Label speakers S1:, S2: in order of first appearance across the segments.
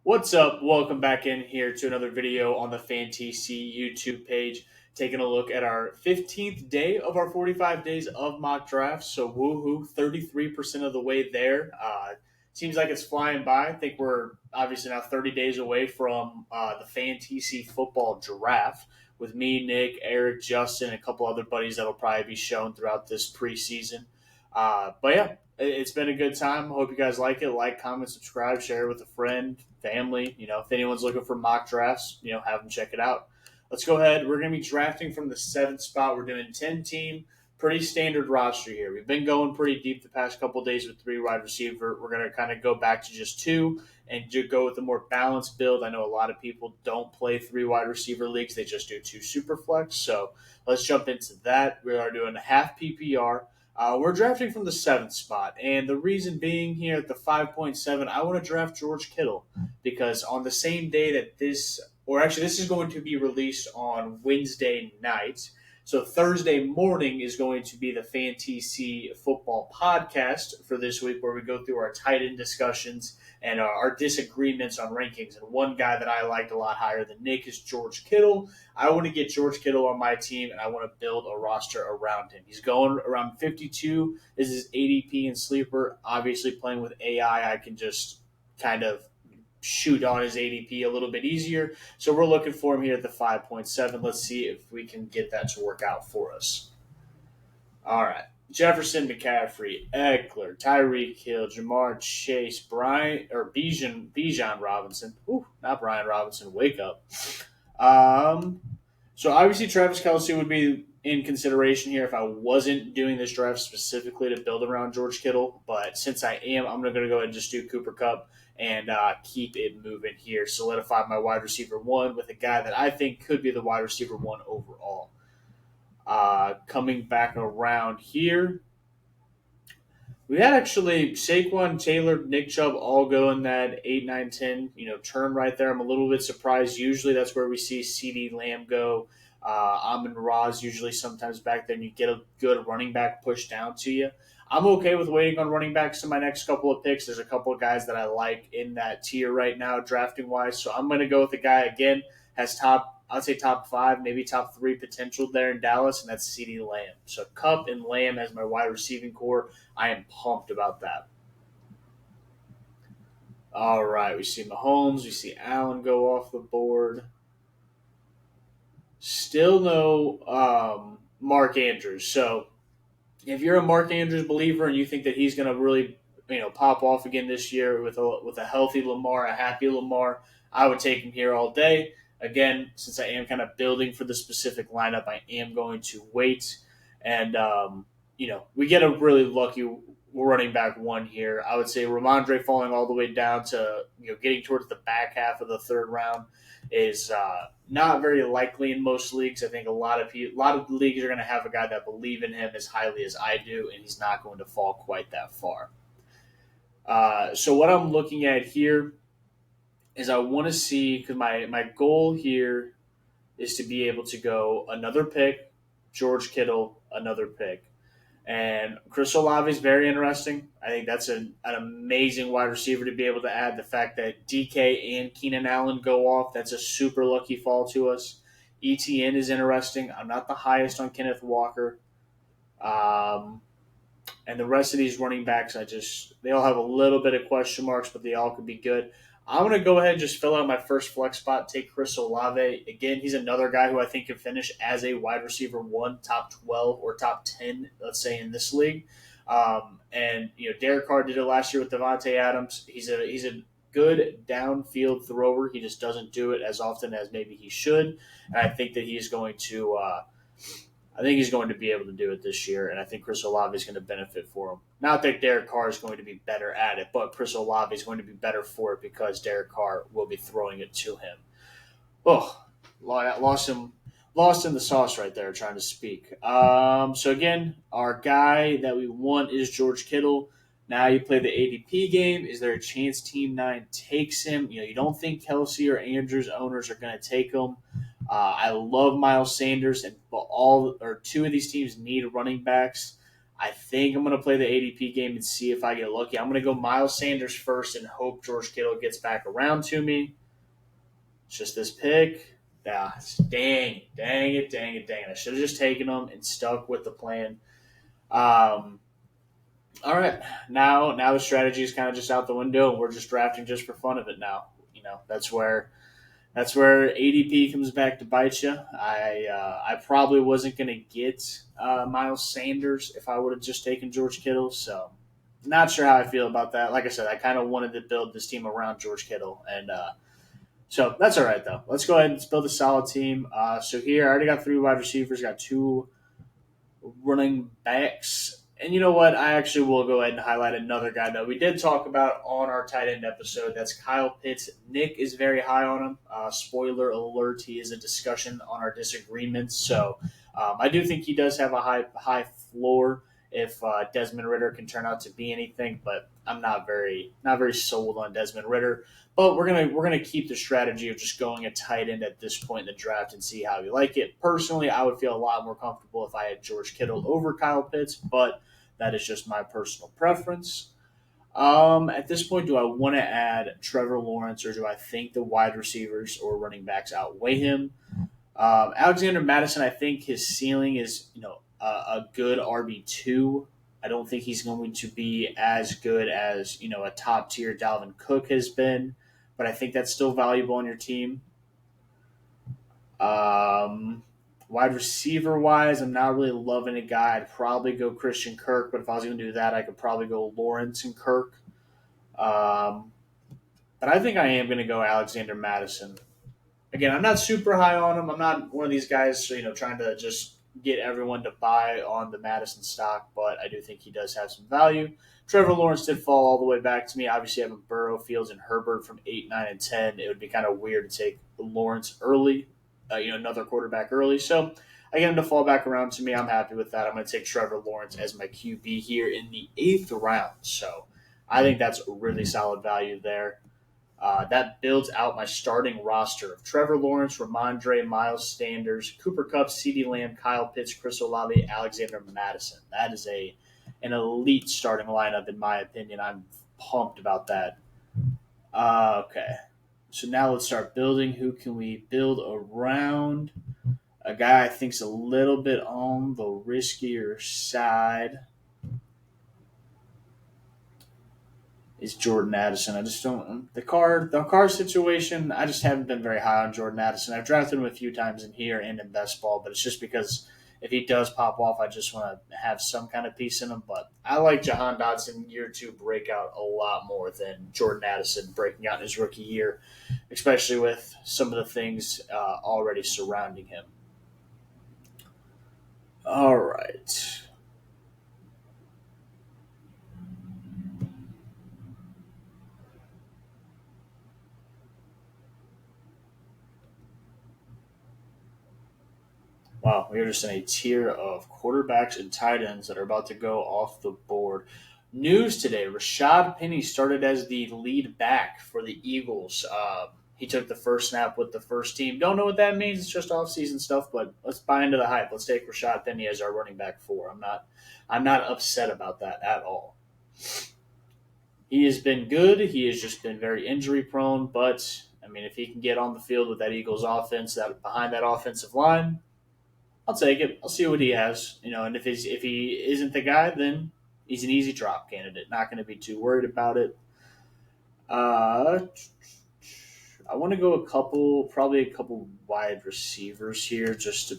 S1: What's up? Welcome back in here to another video on the FanTC YouTube page. Taking a look at our 15th day of our 45 days of mock drafts. So, woohoo, 33% of the way there. Seems like it's flying by. I think we're obviously now 30 days away from the FanTC football draft with me, Nick, Eric, Justin, and a couple other buddies that'll probably be shown throughout this preseason. But yeah, it's been a good time. Hope you guys like it. Like, comment, subscribe, share it with a friend, family. If anyone's looking for mock drafts, have them check it out. Let's go ahead. We're going to be drafting from the seventh spot. We're doing 10-team, pretty standard roster here. We've been going pretty deep the past couple of days with 3 wide receiver. We're going to kind of go back to just 2 and go with a more balanced build. I know a lot of people don't play 3 wide receiver leagues. They just do 2 super flex. So let's jump into that. We are doing a half PPR. We're drafting from the 7th spot, and the reason being here at the 5.7, I want to draft George Kittle because on the same day that this is going to be released on Wednesday night. So Thursday morning is going to be the FanTC football podcast for this week, where we go through our tight end discussions and our disagreements on rankings. And one guy that I liked a lot higher than Nick is George Kittle. I want to get George Kittle on my team, and I want to build a roster around him. He's going around 52. This is ADP and sleeper. Obviously, playing with AI, I can just kind of shoot on his ADP a little bit easier. So we're looking for him here at the 5.7. Let's see if we can get that to work out for us. All right. Jefferson, McCaffrey, Eckler, Tyreek Hill, Jamar Chase, Bijan Robinson. Ooh, not Brian Robinson. Wake up. So obviously Travis Kelce would be in consideration here if I wasn't doing this draft specifically to build around George Kittle. But since I am, I'm going to go ahead and just do Cooper Kupp and keep it moving here. Solidify my wide receiver 1 with a guy that I think could be the wide receiver 1 overall. Coming back around here, we had actually Saquon, Taylor, Nick Chubb all go in that 8, 9, 10, turn right there. I'm a little bit surprised. Usually that's where we see CeeDee Lamb go. Amon Ra's usually sometimes back there, and you get a good running back pushed down to you. I'm okay with waiting on running backs to my next couple of picks. There's a couple of guys that I like in that tier right now, drafting wise. So I'm going to go with a guy again has I'd say top 5, maybe top 3 potential there in Dallas, and that's CeeDee Lamb. So Kupp and Lamb as my wide receiving core. I am pumped about that. All right, we see Mahomes, we see Allen go off the board. Still no Mark Andrews. So if you're a Mark Andrews believer and you think that he's going to really pop off again this year with a healthy Lamar, a happy Lamar, I would take him here all day. Again, since I am kind of building for the specific lineup, I am going to wait. And, we get a really lucky running back 1 here. I would say Ramondre falling all the way down to, getting towards the back half of the 3rd round is not very likely in most leagues. I think a lot of leagues are going to have a guy that believe in him as highly as I do, and he's not going to fall quite that far. So what I'm looking at here is I want to see, because my goal here is to be able to go another pick, George Kittle, another pick. And Chris Olave is very interesting. I think that's an amazing wide receiver to be able to add. The fact that DK and Keenan Allen go off, that's a super lucky fall to us. ETN is interesting. I'm not the highest on Kenneth Walker. And the rest of these running backs, they all have a little bit of question marks, but they all could be good. I'm going to go ahead and just fill out my first flex spot, take Chris Olave. Again, he's another guy who I think can finish as a wide receiver 1, top 12 or top 10, let's say, in this league. And Derek Carr did it last year with Devontae Adams. He's a good downfield thrower. He just doesn't do it as often as maybe he should. And I think that he's going to be able to do it this year, and I think Chris Olave is going to benefit for him. Not that Derek Carr is going to be better at it, but Chris Olave is going to be better for it because Derek Carr will be throwing it to him. Oh, lost in the sauce right there trying to speak. So again, our guy that we want is George Kittle. Now you play the ADP game. Is there a chance Team 9 takes him? You don't think Kelce or Andrews owners are going to take him. I love Miles Sanders, but 2 of these teams need running backs. I think I'm going to play the ADP game and see if I get lucky. I'm going to go Miles Sanders first and hope George Kittle gets back around to me. It's just this pick. Ah, dang it. I should have just taken them and stuck with the plan. Um, all right, now the strategy is kind of just out the window, and we're just drafting just for fun of it now. That's where ADP comes back to bite you. I probably wasn't going to get Miles Sanders if I would have just taken George Kittle. So not sure how I feel about that. Like I said, I kind of wanted to build this team around George Kittle, and so that's all right though. Let's go ahead and build a solid team. So here I already got 3 wide receivers, got 2 running backs. And you know what? I actually will go ahead and highlight another guy that we did talk about on our tight end episode. That's Kyle Pitts. Nick is very high on him. Spoiler alert, he is a discussion on our disagreements. So I do think he does have a high floor if Desmond Ritter can turn out to be anything, but I'm not very sold on Desmond Ritter. But we're gonna keep the strategy of just going a tight end at this point in the draft and see how you like it. Personally, I would feel a lot more comfortable if I had George Kittle over Kyle Pitts, but that is just my personal preference. At this point, do I want to add Trevor Lawrence or do I think the wide receivers or running backs outweigh him? Alexander Madison, I think his ceiling is a good RB2. I don't think he's going to be as good as a top tier Dalvin Cook has been, but I think that's still valuable on your team. Wide receiver wise, I'm not really loving a guy. I'd probably go Christian Kirk, but if I was going to do that, I could probably go Lawrence and Kirk. But I think I am going to go Alexander Madison. Again, I'm not super high on him. I'm not one of these guys, trying to just get everyone to buy on the Madison stock, but I do think he does have some value. Trevor Lawrence did fall all the way back to me. Obviously, having Burrow, Fields, and Herbert from 8, 9, and 10, it would be kind of weird to take Lawrence early, another quarterback early. So I get him to fall back around to me. I'm happy with that. I'm going to take Trevor Lawrence as my QB here in the 8th round. So I think that's really solid value there. That builds out my starting roster of Trevor Lawrence, Ramondre, Miles Sanders, Cooper Kupp, CeeDee Lamb, Kyle Pitts, Chris Olave, Alexander Madison. That is an elite starting lineup, in my opinion. I'm pumped about that. Okay. So now let's start building. Who can we build around? A guy I think's a little bit on the riskier side is Jordan Addison. I just don't the car situation. I just haven't been very high on Jordan Addison. I've drafted him a few times in here and in best ball, but it's just because if he does pop off, I just want to have some kind of piece in him. But I like Jahan Dotson year 2 breakout a lot more than Jordan Addison breaking out in his rookie year, especially with some of the things already surrounding him. All right. Wow, we are just in a tier of quarterbacks and tight ends that are about to go off the board. News today: Rashad Penny started as the lead back for the Eagles. He took the first snap with the first team. Don't know what that means. It's just off-season stuff, but let's buy into the hype. Let's take Rashad Penny as our running back 4. I'm not upset about that at all. He has been good. He has just been very injury prone, but I mean, if he can get on the field with that Eagles offense, that behind that offensive line, I'll take it. I'll see what he has, and if he isn't the guy, then he's an easy drop candidate. Not going to be too worried about it. I want to go probably a couple wide receivers here, just to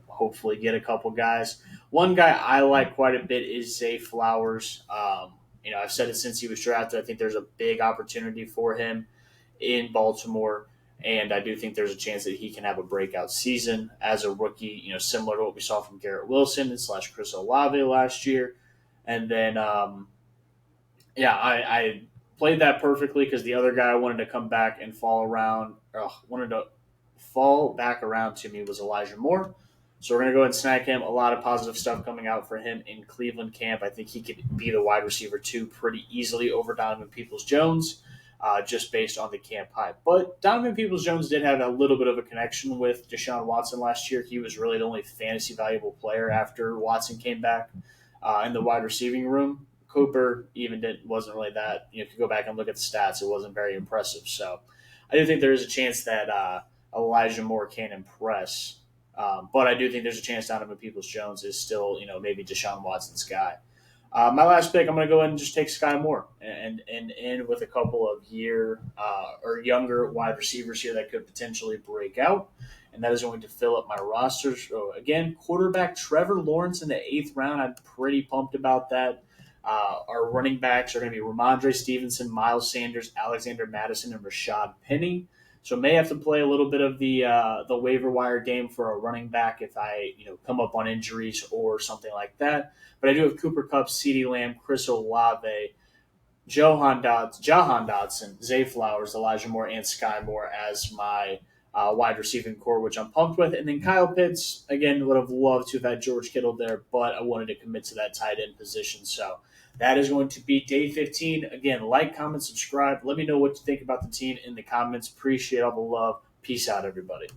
S1: hopefully get a couple guys. One guy I like quite a bit is Zay Flowers. I've said it since he was drafted. I think there's a big opportunity for him in Baltimore. And I do think there's a chance that he can have a breakout season as a rookie, similar to what we saw from Garrett Wilson and / Chris Olave last year. And then, I played that perfectly because the other guy wanted to come back and wanted to fall back around to me was Elijah Moore. So we're going to go ahead and snag him. A lot of positive stuff coming out for him in Cleveland camp. I think he could be the wide receiver 2 pretty easily over Donovan Peoples-Jones. Just based on the camp hype. But Donovan Peoples-Jones did have a little bit of a connection with Deshaun Watson last year. He was really the only fantasy valuable player after Watson came back. in the wide receiving room. Cooper even wasn't really that. If you go back and look at the stats, it wasn't very impressive. So I do think there is a chance that Elijah Moore can impress. But I do think there's a chance Donovan Peoples-Jones is still, maybe Deshaun Watson's guy. My last pick, I'm going to go ahead and just take Sky Moore and end with a couple of or younger wide receivers here that could potentially break out, and that is going to fill up my roster. So again, quarterback Trevor Lawrence in the 8th round. I'm pretty pumped about that. Our running backs are going to be Ramondre Stevenson, Miles Sanders, Alexander Madison, and Rashad Penny. So may have to play a little bit of the waiver wire game for a running back if I come up on injuries or something like that. But I do have Cooper Kupp, CeeDee Lamb, Chris Olave, Jahan Dotson, Zay Flowers, Elijah Moore, and Sky Moore as my wide receiving core, which I'm pumped with. And then Kyle Pitts, again, would have loved to have had George Kittle there, but I wanted to commit to that tight end position. So that is going to be day 15. Again, like, comment, subscribe. Let me know what you think about the team in the comments. Appreciate all the love. Peace out, everybody.